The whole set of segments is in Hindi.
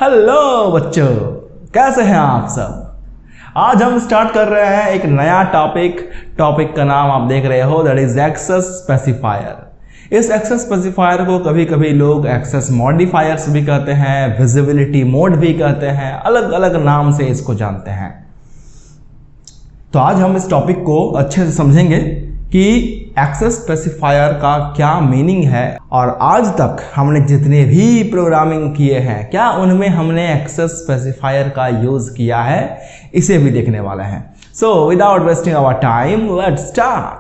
हेलो बच्चों, कैसे हैं आप सब। आज हम स्टार्ट कर रहे हैं एक नया टॉपिक का नाम आप देख रहे हो, दैट इज एक्सेस स्पेसिफायर। इस एक्सेस स्पेसिफायर को कभी कभी लोग एक्सेस मॉडिफायर्स भी कहते हैं, विजिबिलिटी मोड भी कहते हैं, अलग अलग नाम से इसको जानते हैं। तो आज हम इस टॉपिक को अच्छे से समझेंगे कि एक्सेस स्पेसिफायर का क्या मीनिंग है, और आज तक हमने जितने भी प्रोग्रामिंग किए हैं क्या उनमें हमने एक्सेस स्पेसिफायर का यूज किया है, इसे भी देखने वाले हैं। So without wasting our time, let's start.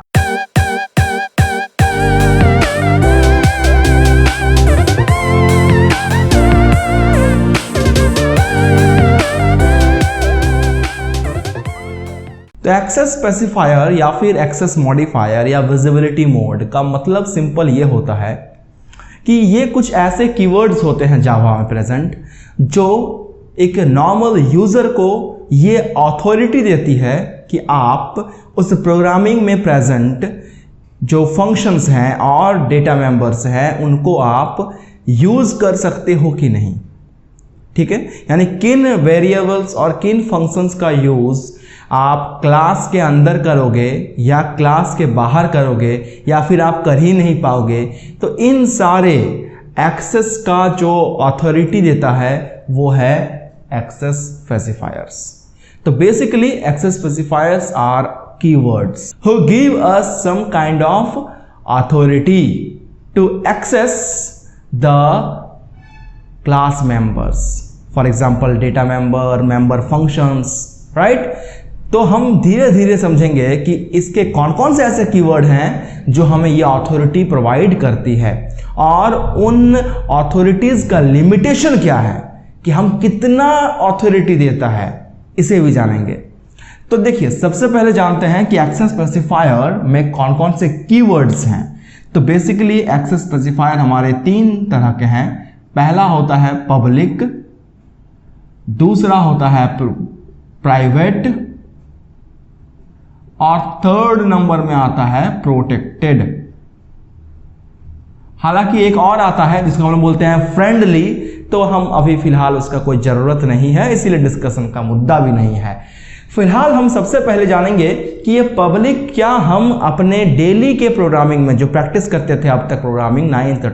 तो एक्सेस स्पेसिफायर या फिर एक्सेस मॉडिफायर या विजिबिलिटी मोड का मतलब सिंपल ये होता है कि ये कुछ ऐसे कीवर्ड्स होते हैं जावा में प्रेजेंट, जो एक नॉर्मल यूजर को ये अथॉरिटी देती है कि आप उस प्रोग्रामिंग में प्रेजेंट जो फंक्शंस हैं और डेटा मेंबर्स हैं उनको आप यूज कर सकते हो कि नहीं। ठीक है, यानी किन वेरिएबल्स और किन फंक्शंस का यूज आप क्लास के अंदर करोगे या क्लास के बाहर करोगे या फिर आप कर ही नहीं पाओगे, तो इन सारे एक्सेस का जो अथॉरिटी देता है वो है एक्सेस स्पेसिफायर्स। तो basically access specifiers are keywords who give us some kind of authority to access the class members, for example data member functions, right. तो हम धीरे धीरे समझेंगे कि इसके कौन कौन से ऐसे कीवर्ड हैं जो हमें ये अथॉरिटी प्रोवाइड करती है, और उन अथॉरिटीज का लिमिटेशन क्या है कि हम कितना अथॉरिटी देता है, इसे भी जानेंगे। तो देखिए, सबसे पहले जानते हैं कि एक्सेस स्पेसिफायर में कौन कौन से कीवर्ड्स हैं। तो बेसिकली एक्सेस स्पेसिफायर हमारे तीन तरह के हैं। पहला होता है पब्लिक, दूसरा होता है प्राइवेट, और थर्ड नंबर में आता है प्रोटेक्टेड। हालांकि एक और आता है जिसको हम बोलते हैं फ्रेंडली, तो हम अभी फिलहाल उसका कोई जरूरत नहीं है, इसीलिए डिस्कशन का मुद्दा भी नहीं है। फिलहाल हम सबसे पहले जानेंगे कि ये पब्लिक क्या हम अपने डेली के प्रोग्रामिंग में जो प्रैक्टिस करते थे अब तक प्रोग्रामिंग 9th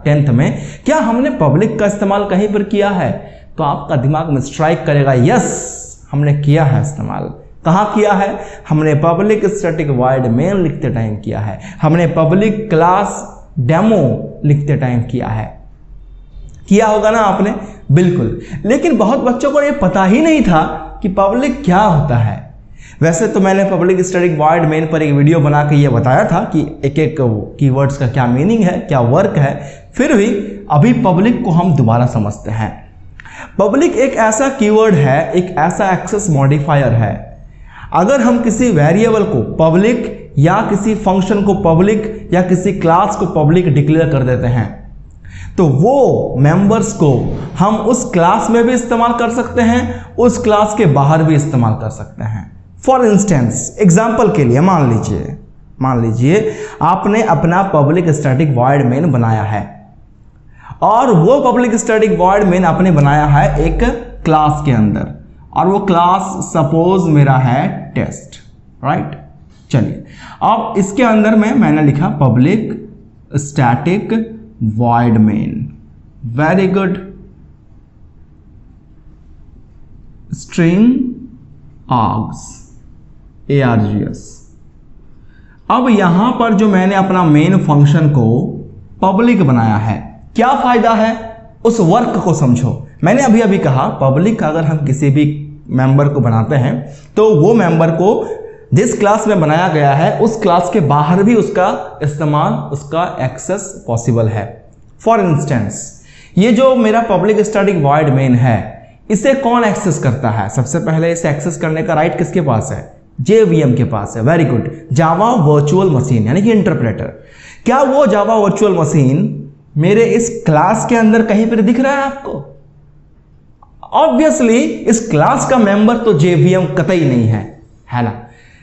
10th में, क्या हमने पब्लिक का इस्तेमाल कहीं पर किया है। तो आपका दिमाग में स्ट्राइक करेगा, यस हमने किया है इस्तेमाल। कहाँ किया है? हमने पब्लिक स्टैटिक वॉइड मेन लिखते टाइम किया है, हमने पब्लिक क्लास डेमो लिखते टाइम किया होगा ना आपने, बिल्कुल। लेकिन बहुत बच्चों को ये पता ही नहीं था कि पब्लिक क्या होता है। वैसे तो मैंने पब्लिक स्टैटिक वॉइड मेन पर एक वीडियो बना के ये बताया था कि एक एक कीवर्ड्स का क्या मीनिंग है, क्या वर्क है। फिर भी अभी पब्लिक को हम दोबारा समझते हैं। पब्लिक एक ऐसा कीवर्ड है, एक ऐसा एक्सेस मॉडिफायर है। अगर हम किसी वेरिएबल को पब्लिक या किसी फंक्शन को पब्लिक या किसी क्लास को पब्लिक डिक्लेयर कर देते हैं, तो वो मेंबर्स को हम उस क्लास में भी इस्तेमाल कर सकते हैं, उस क्लास के बाहर भी इस्तेमाल कर सकते हैं। फॉर इंस्टेंस, एग्जांपल के लिए मान लीजिए आपने अपना पब्लिक स्टैटिक वॉइड मेन बनाया है, और वो पब्लिक स्टैटिक वॉइड मेन आपने बनाया है एक क्लास के अंदर, और वो क्लास सपोज मेरा है टेस्ट, राइट। चलिए, अब इसके अंदर में मैंने लिखा public static void main, very good, string args। अब यहां पर जो मैंने अपना मेन फंक्शन को पब्लिक बनाया है, क्या फायदा है उस वर्क को समझो। मैंने अभी अभी कहा पब्लिक अगर हम किसी भी मेंबर को बनाते हैं तो वो मेंबर को जिस क्लास में बनाया गया है उस क्लास के बाहर भी उसका इस्तेमाल, उसका एक्सेस पॉसिबल है। फॉर इंस्टेंस, ये जो मेरा पब्लिक स्टैटिक वॉइड मेन है, इसे कौन एक्सेस करता है? सबसे पहले इसे एक्सेस करने का राइट किसके पास है? JVM के पास है। Very good, Java virtual machine यानी कि इंटरप्रेटर। क्या वो जावा वर्चुअल मशीन मेरे इस क्लास के अंदर कहीं पर दिख रहा है आपको? ऑब्वियसली इस क्लास का मेंबर तो JVM कतई नहीं है, है ना।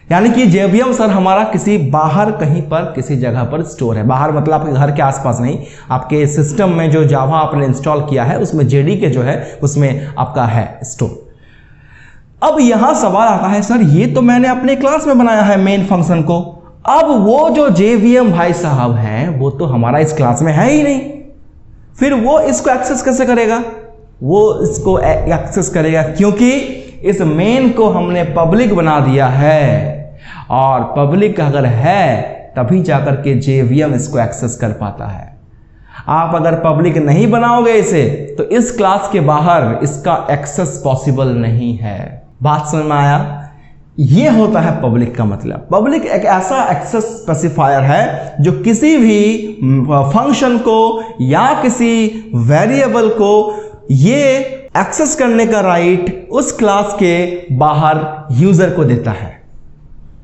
यानी कि JVM सर हमारा किसी बाहर कहीं पर किसी जगह पर स्टोर है। बाहर मतलब आपके घर के आसपास नहीं, आपके सिस्टम में जो जावा आपने इंस्टॉल किया है उसमें JDK जो है उसमें आपका है स्टोर। अब यहां सवाल आता है सर ये तो मैंने अपने क्लास में बनाया है मेन फंक्शन को, अब वो जो JVM भाई साहब हैं वो तो हमारा इस क्लास में है ही नहीं, फिर वो इसको एक्सेस कैसे करेगा? वो इसको एक्सेस करेगा क्योंकि इस मेन को हमने पब्लिक बना दिया है, और पब्लिक अगर है तभी जाकर के JVM इसको एक्सेस कर पाता है। आप अगर पब्लिक नहीं बनाओगे इसे तो इस क्लास के बाहर इसका एक्सेस पॉसिबल नहीं है। बात समझ में आया? ये होता है पब्लिक का मतलब। पब्लिक एक ऐसा एक्सेस स्पेसिफायर है जो किसी भी फंक्शन को या किसी वेरिएबल को ये एक्सेस करने का राइट उस क्लास के बाहर यूजर को देता है।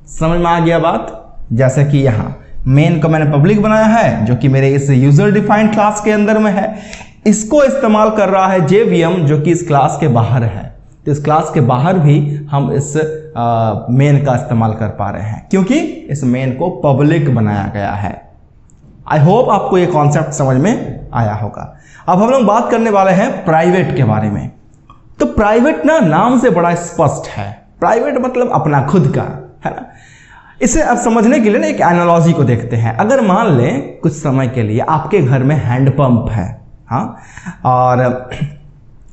समझ में आ गया बात? जैसे कि यहां मेन को मैंने पब्लिक बनाया है जो कि मेरे इस यूजर डिफाइंड क्लास के अंदर में है, इसको इस्तेमाल कर रहा है JVM जो कि इस क्लास के बाहर है। तो इस क्लास के बाहर भी हम इस मेन का इस्तेमाल कर पा रहे हैं क्योंकि इस मेन को पब्लिक बनाया गया है। आई होप आपको ये कॉन्सेप्ट समझ में आया होगा। अब हम लोग बात करने वाले हैं प्राइवेट के बारे में। तो प्राइवेट ना नाम से बड़ा स्पष्ट है, प्राइवेट मतलब अपना खुद का, है ना। इसे अब समझने के लिए ना एक एनालॉजी को देखते हैं। अगर मान लें कुछ समय के लिए आपके घर में हैंडपंप है, हाँ, और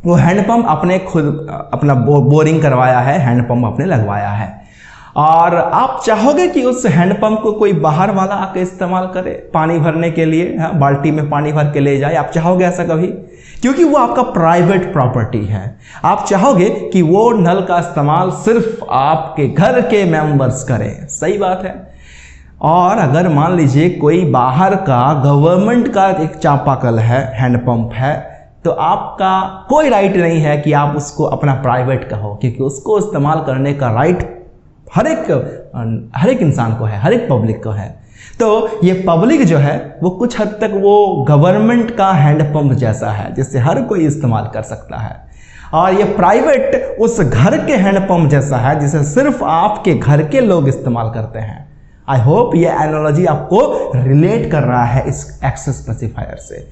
वो हैंडपंप आपने खुद अपना बोरिंग करवाया है, हैंडपंप आपने लगवाया है, और आप चाहोगे कि उस हैंडपंप को कोई बाहर वाला आके इस्तेमाल करे पानी भरने के लिए, हाँ, बाल्टी में पानी भर के ले जाए। आप चाहोगे ऐसा कभी? क्योंकि वो आपका प्राइवेट प्रॉपर्टी है। आप चाहोगे कि वो नल का इस्तेमाल सिर्फ आपके घर के मेंबर्स करें। सही बात है। और अगर मान लीजिए कोई बाहर का गवर्नमेंट का एक चापाकल है, हैंडपंप है, तो आपका कोई राइट नहीं है कि आप उसको अपना प्राइवेट कहो, क्योंकि उसको इस्तेमाल करने का राइट हर एक इंसान को है, हर एक पब्लिक को है। तो ये पब्लिक जो है वो कुछ हद तक वो गवर्नमेंट का हैंडपंप जैसा है जिससे हर कोई इस्तेमाल कर सकता है, और ये प्राइवेट उस घर के हैंडपंप जैसा है जिसे सिर्फ आपके घर के लोग इस्तेमाल करते हैं। आई होप ये एनालॉजी आपको रिलेट कर रहा है इस एक्सेस स्पेसिफायर से।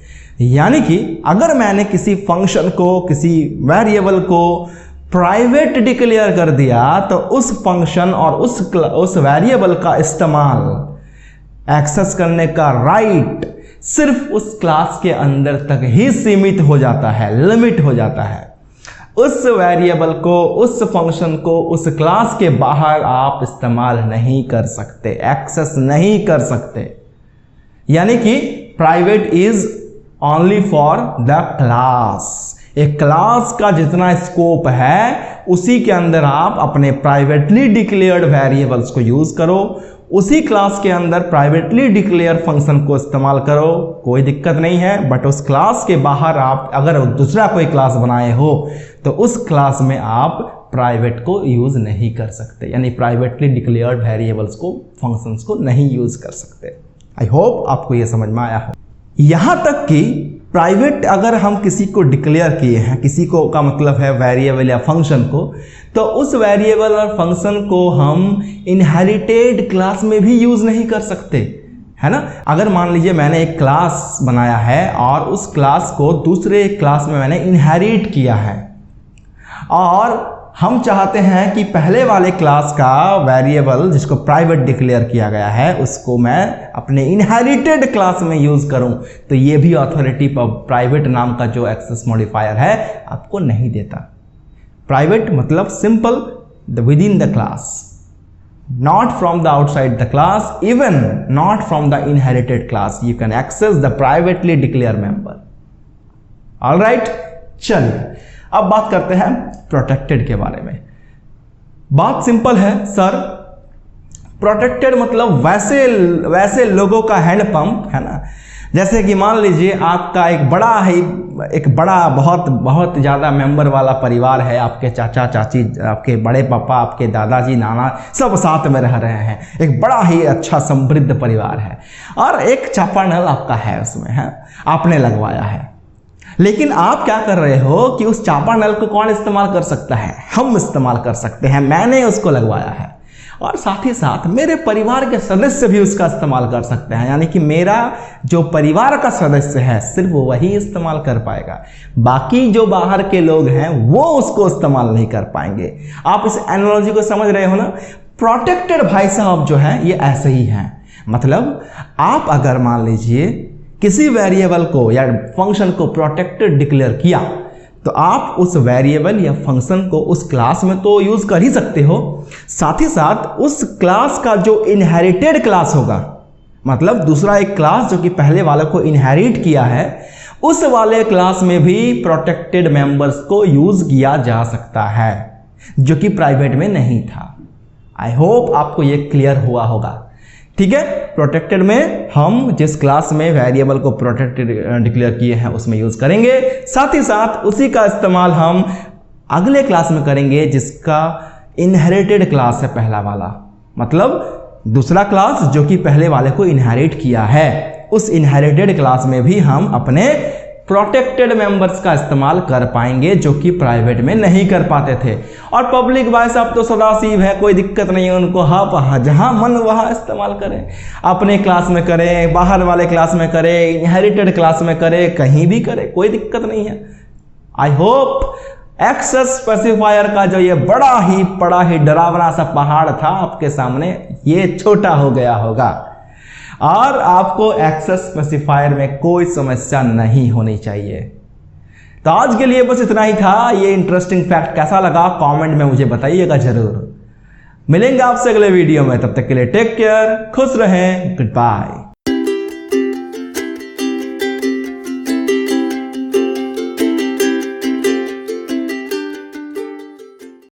यानी कि अगर मैंने किसी फंक्शन को, किसी वेरिएबल को प्राइवेट डिक्लेयर कर दिया तो उस फंक्शन और उस वेरिएबल का इस्तेमाल, एक्सेस करने का राइट सिर्फ उस क्लास के अंदर तक ही सीमित हो जाता है, लिमिट हो जाता है। उस वेरिएबल को, उस फंक्शन को उस क्लास के बाहर आप इस्तेमाल नहीं कर सकते, एक्सेस नहीं कर सकते। यानी कि private is only for the class. एक क्लास का जितना स्कोप है उसी के अंदर आप अपने प्राइवेटली डिक्लेयर्ड वेरिएबल्स को यूज करो, उसी क्लास के अंदर प्राइवेटली डिक्लेयर फंक्शन को इस्तेमाल करो, कोई दिक्कत नहीं है। बट उस क्लास के बाहर आप अगर दूसरा कोई क्लास बनाए हो तो उस क्लास में आप प्राइवेट को यूज नहीं कर सकते, यानी प्राइवेटली डिक्लेयर्ड वेरिएबल्स को, फंक्शंस को नहीं यूज कर सकते। आई होप आपको यह समझ में आया हो। यहां तक कि प्राइवेट अगर हम किसी को डिक्लेयर किए हैं, किसी को का मतलब है वेरिएबल या फंक्शन को, तो उस वेरिएबल और फंक्शन को हम इनहेरिटेड क्लास में भी यूज नहीं कर सकते, है ना। अगर मान लीजिए मैंने एक क्लास बनाया है और उस क्लास को दूसरे क्लास में मैंने इनहेरिट किया है, और हम चाहते हैं कि पहले वाले क्लास का वेरिएबल जिसको प्राइवेट डिक्लेयर किया गया है उसको मैं अपने इनहेरिटेड क्लास में यूज करूं, तो ये भी अथॉरिटी प्राइवेट नाम का जो एक्सेस मॉडिफायर है आपको नहीं देता। प्राइवेट मतलब simple within the class, not from the outside the class, even not from the inherited class you can access the privately declare member. Alright, चलिए अब बात करते हैं प्रोटेक्टेड के बारे में। बात सिंपल है सर, प्रोटेक्टेड मतलब वैसे लोगों का हैंडपंप, है ना। जैसे कि मान लीजिए आपका एक बड़ा बहुत ज़्यादा मेंबर वाला परिवार है, आपके चाचा चाची, आपके बड़े पापा, आपके दादाजी, नाना सब साथ में रह रहे हैं, एक बड़ा ही अच्छा समृद्ध परिवार है, और एक चापानल आपका है उसमें, है, आपने लगवाया है। लेकिन आप क्या कर रहे हो कि उस चापानल को कौन इस्तेमाल कर सकता है? हम इस्तेमाल कर सकते हैं, मैंने उसको लगवाया है। और साथ ही साथ मेरे परिवार के सदस्य भी उसका इस्तेमाल कर सकते हैं, यानी कि मेरा जो परिवार का सदस्य है सिर्फ वही इस्तेमाल कर पाएगा, बाकी जो बाहर के लोग हैं वो उसको इस्तेमाल नहीं कर पाएंगे। आप इस एनालॉजी को समझ रहे हो ना। प्रोटेक्टेड भाई साहब जो है ये ऐसे ही हैं, मतलब आप अगर मान लीजिए किसी वेरिएबल को या फंक्शन को प्रोटेक्टेड डिक्लेयर किया तो आप उस वेरिएबल या फंक्शन को उस क्लास में तो यूज कर ही सकते हो, साथ ही साथ उस क्लास का जो इनहेरिटेड क्लास होगा, मतलब दूसरा एक क्लास जो कि पहले वाले को इनहेरिट किया है, उस वाले क्लास में भी प्रोटेक्टेड मेंबर्स को यूज किया जा सकता है जो कि प्राइवेट में नहीं था। आई होप आपको ये क्लियर हुआ होगा। ठीक है, प्रोटेक्टेड में हम जिस क्लास में वेरिएबल को प्रोटेक्टेड डिक्लेयर किए हैं उसमें यूज करेंगे, साथ ही साथ उसी का इस्तेमाल हम अगले क्लास में करेंगे जिसका इनहेरिटेड क्लास है पहला वाला, मतलब दूसरा क्लास जो कि पहले वाले को इनहेरिट किया है, उस इनहेरिटेड क्लास में भी हम अपने प्रोटेक्टेड मेंबर्स का इस्तेमाल कर पाएंगे जो कि प्राइवेट में नहीं कर पाते थे। और पब्लिक भाई साहब तो सदाशिव है, कोई दिक्कत नहीं है उनको, हाँ जहां मन वहां इस्तेमाल करें, अपने क्लास में करें, बाहर वाले क्लास में करें, इनहेरिटेड क्लास में करें, कहीं भी करें, कोई दिक्कत नहीं है। आई होप एक्सेस स्पेसिफायर का जो ये बड़ा ही डरावना सा पहाड़ था आपके सामने ये छोटा हो गया होगा और आपको एक्सेस स्पेसिफायर में कोई समस्या नहीं होनी चाहिए। तो आज के लिए बस इतना ही था। ये इंटरेस्टिंग फैक्ट कैसा लगा कमेंट में मुझे बताइएगा जरूर। मिलेंगे आपसे अगले वीडियो में, तब तक के लिए टेक केयर, खुश रहें, गुड बाय।